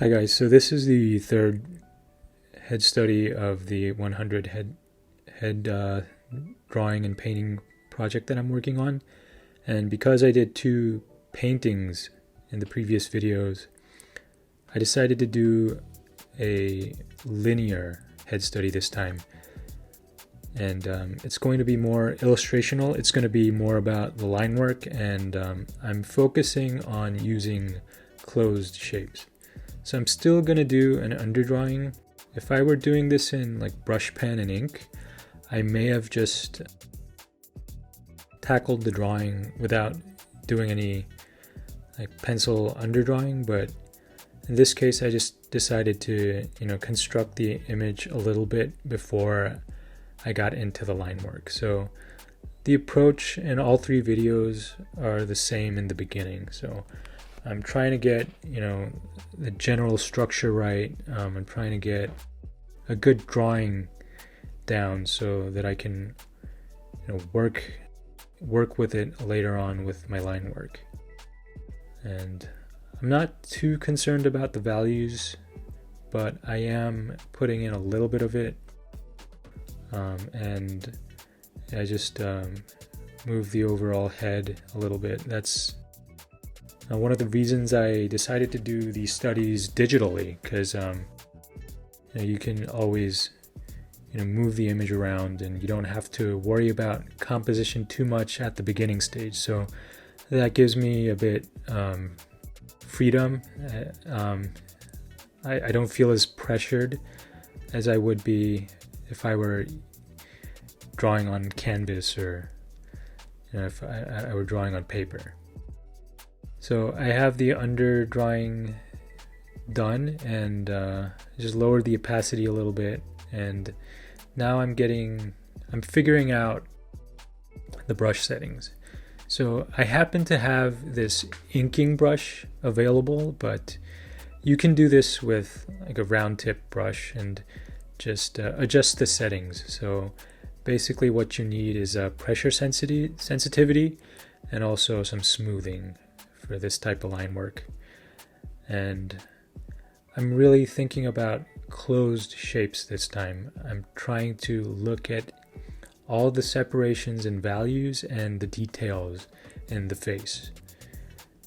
Hi guys, so this is the third head study of the 100 head drawing and painting project that I'm working on. And because I did two paintings in the previous videos, I decided to do a linear head study this time. And it's going to be more illustrational. It's going to be more about the line work, and I'm focusing on using closed shapes. So I'm still going to do an underdrawing. If I were doing this in like brush pen and ink, I may have just tackled the drawing without doing any like pencil underdrawing, but in this case I just decided to, construct the image a little bit before I got into the line work. So the approach in all three videos are the same in the beginning. So I'm trying to get, the general structure right. I'm trying to get a good drawing down so that I can, work with it later on with my line work. And I'm not too concerned about the values, but I am putting in a little bit of it. And I just move the overall head a little bit. That's one of the reasons I decided to do these studies digitally, because you can always move the image around and you don't have to worry about composition too much at the beginning stage. So that gives me a bit freedom. I don't feel as pressured as I would be if I were drawing on canvas, or if I were drawing on paper. So I have the underdrawing done, and just lowered the opacity a little bit, and now I'm figuring out the brush settings. So I happen to have this inking brush available, but you can do this with like a round tip brush and just adjust the settings. So basically what you need is a pressure sensitivity and also some smoothing for this type of line work. And I'm really thinking about closed shapes this time. I'm trying to look at all the separations and values and the details in the face.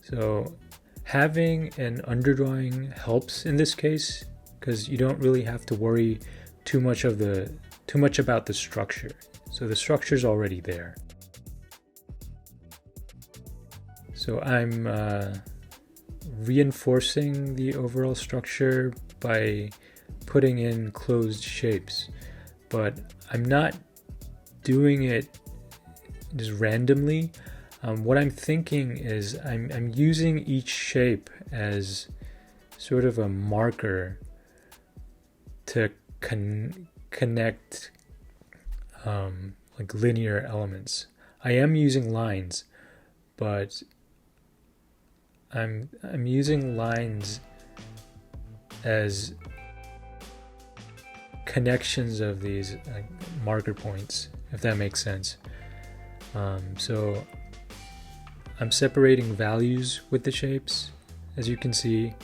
So having an underdrawing helps in this case, because you don't really have to worry too much about the structure. So the structure's already there. So I'm reinforcing the overall structure by putting in closed shapes, but I'm not doing it just randomly. What I'm thinking is I'm using each shape as sort of a marker to connect like linear elements. I am using lines, but I'm using lines as connections of these marker points, if that makes sense. So I'm separating values with the shapes, as you can see,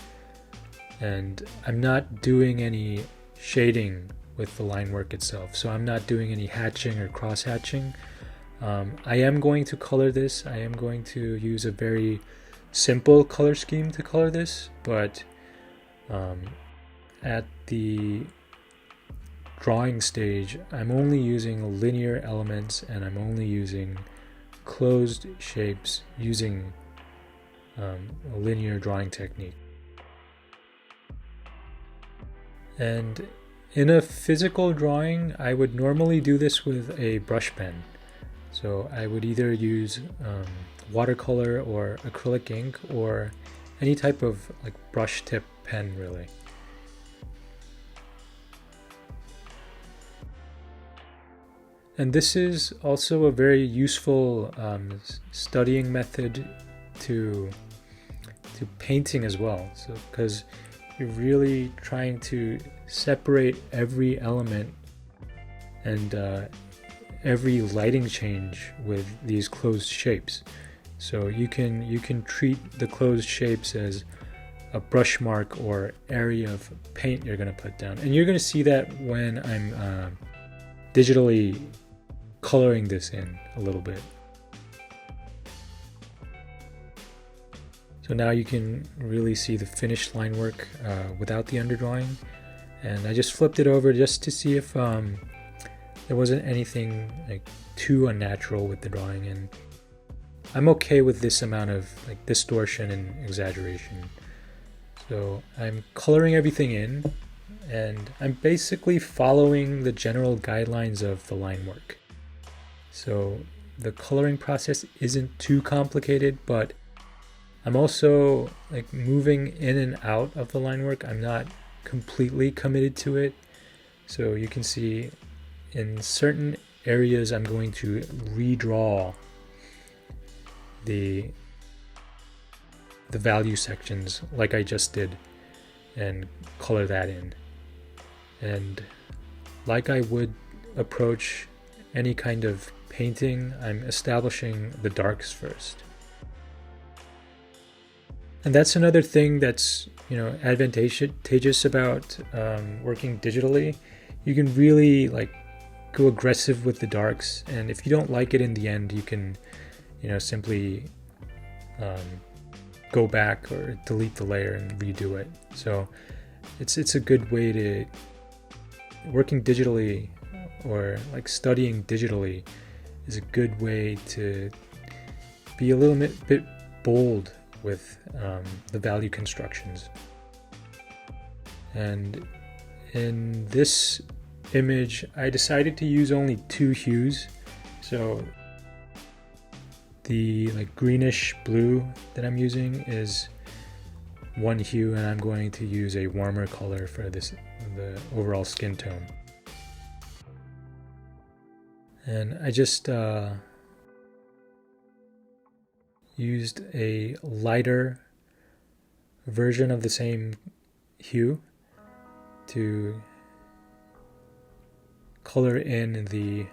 and I'm not doing any shading with the line work itself. So I'm not doing any hatching or cross hatching. I am going to color this. I am going to use a very simple color scheme to color this, but at the drawing stage, I'm only using linear elements, and I'm only using closed shapes using a linear drawing technique. And in a physical drawing, I would normally do this with a brush pen. So I would either use watercolor or acrylic ink, or any type of like brush tip pen, really. And this is also a very useful studying method to painting as well. So because you're really trying to separate every element and every lighting change with these closed shapes. So you can treat the closed shapes as a brush mark or area of paint you're going to put down. And you're going to see that when I'm digitally coloring this in a little bit. So now you can really see the finished line work without the underdrawing. And I just flipped it over just to see if there wasn't anything like too unnatural with the drawing. And I'm okay with this amount of like distortion and exaggeration. So I'm coloring everything in, and I'm basically following the general guidelines of the line work. So the coloring process isn't too complicated, but I'm also like moving in and out of the line work. I'm not completely committed to it. So you can see in certain areas I'm going to redraw the value sections like I just did and color that in. And like I would approach any kind of painting, I'm establishing the darks first. And that's another thing that's, advantageous about working digitally. You can really like go aggressive with the darks, and if you don't like it in the end, you can, simply go back or delete the layer and redo it. So it's a good way to working digitally, or like studying digitally is a good way to be a little bit bold with the value constructions. And in this image, I decided to use only 2 hues. So the like greenish blue that I'm using is 1 hue, and I'm going to use a warmer color for the overall skin tone. And I just used a lighter version of the same hue to color in the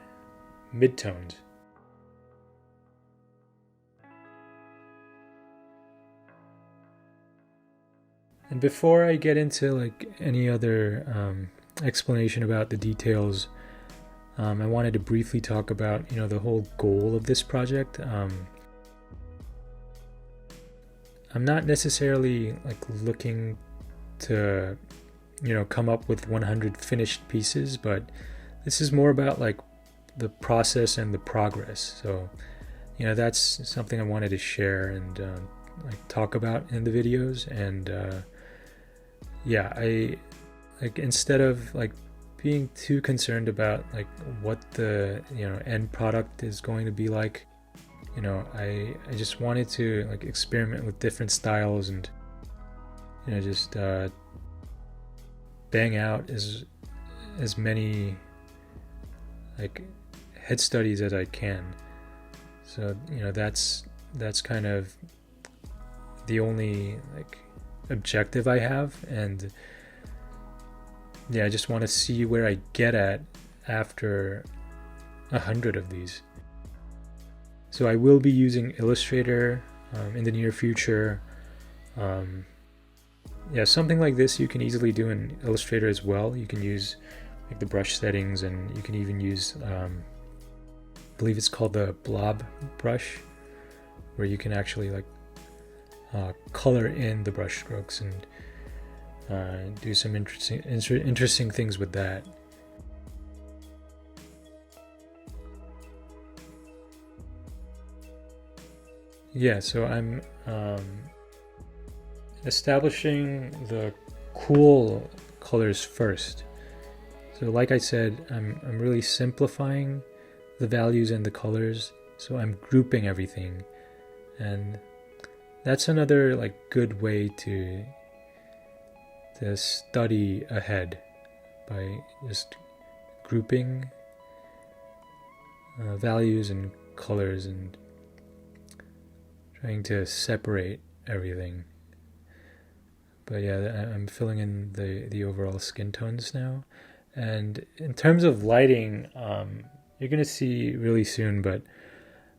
midtones. And before I get into like any other explanation about the details, I wanted to briefly talk about the whole goal of this project. I'm not necessarily like looking to come up with 100 finished pieces, but this is more about like the process and the progress. So that's something I wanted to share and like talk about in the videos. And I like, instead of like being too concerned about like what the end product is going to be like, I just wanted to like experiment with different styles and just bang out as many like head studies as I can. So that's kind of the only like objective I have. And I just want to see where I get at after 100 of these. So I will be using Illustrator in the near future. Something like this you can easily do in Illustrator as well. You can use like the brush settings, and you can even use I believe it's called the blob brush, where you can actually like color in the brush strokes and do some interesting things with that. So I'm establishing the cool colors first. So like I said, I'm really simplifying the values and the colors. So I'm grouping everything, and that's another like good way to study ahead, by just grouping values and colors and trying to separate everything. But I'm filling in the overall skin tones now. And in terms of lighting, you're going to see really soon, but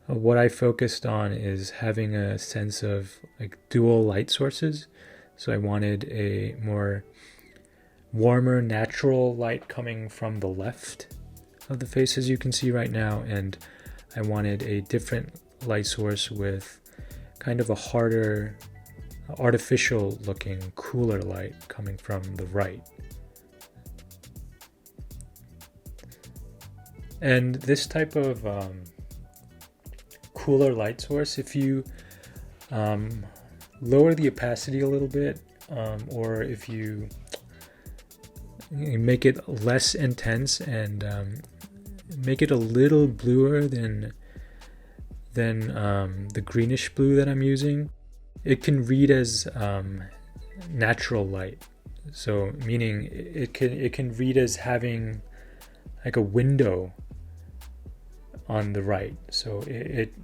what I focused on is having a sense of like dual light sources. So I wanted a more warmer, natural light coming from the left of the face, as you can see right now, and I wanted a different light source with kind of a harder, artificial looking, cooler light coming from the right. And this type of cooler light source, if you lower the opacity a little bit, or if you make it less intense and make it a little bluer than the greenish blue that I'm using, it can read as natural light. So meaning it can read as having like a window on the right. So it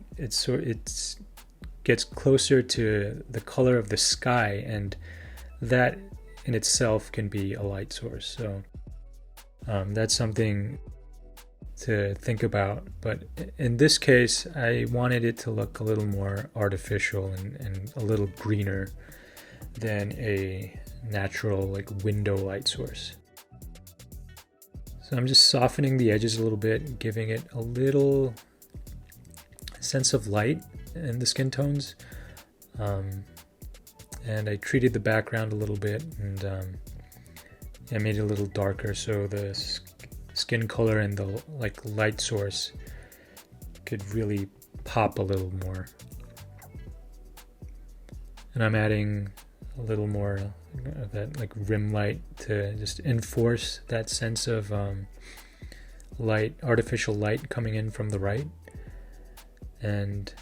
gets closer to the color of the sky, and that in itself can be a light source. So that's something to think about. But in this case, I wanted it to look a little more artificial and a little greener than a natural like window light source. So I'm just softening the edges a little bit, giving it a little sense of light in the skin tones. And I treated the background a little bit, and I made it a little darker so the skin color and the like light source could really pop a little more. And I'm adding a little more of that like rim light to just enforce that sense of light, artificial light coming in from the right. And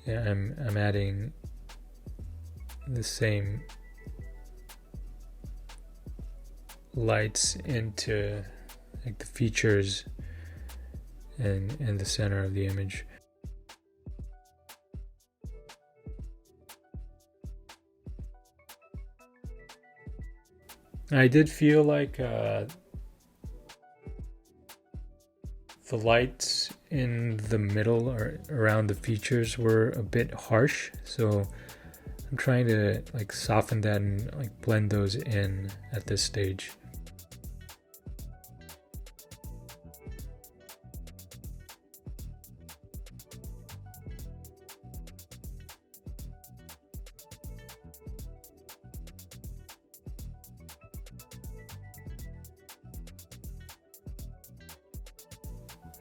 yeah, I'm adding the same lights into like the features and in the center of the image. I did feel like the lights in the middle or around the features were a bit harsh, so I'm trying to like soften that and like blend those in at this stage.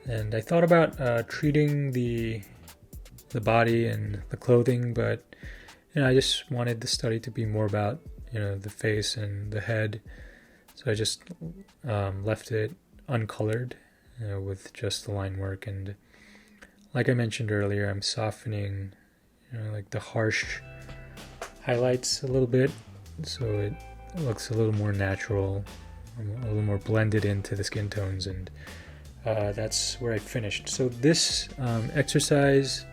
And I thought about treating the body and the clothing, but I just wanted the study to be more about the face and the head, so I just left it uncolored with just the line work. And like I mentioned earlier, I'm softening like the harsh highlights a little bit, so it looks a little more natural, a little more blended into the skin tones, and that's where I finished. So this exercise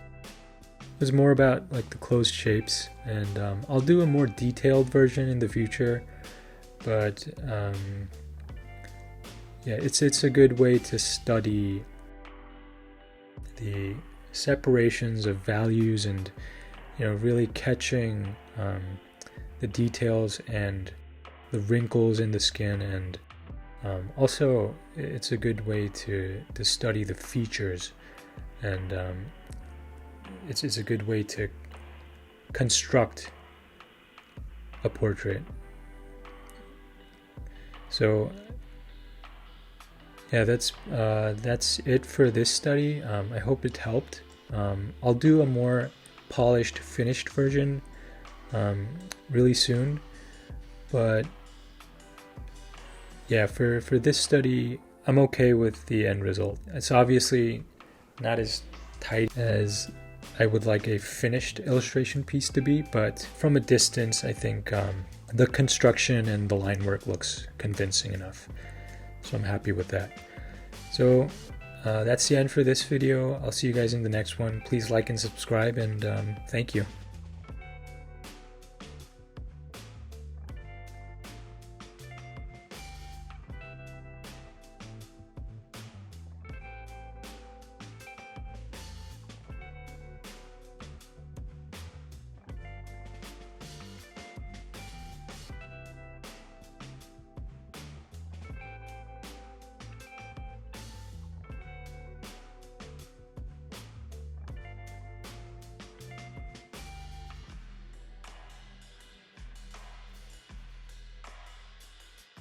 was more about like the closed shapes, and I'll do a more detailed version in the future, but yeah, it's a good way to study the separations of values and really catching the details and the wrinkles in the skin, and also it's a good way to study the features, and it's a good way to construct a portrait. So yeah, that's it for this study. I hope it helped. I'll do a more polished, finished version really soon, but yeah, for this study, I'm okay with the end result. It's obviously not as tight as I would like a finished illustration piece to be, but from a distance, I think the construction and the line work looks convincing enough. So I'm happy with that. So that's the end for this video. I'll see you guys in the next one. Please like and subscribe, and thank you.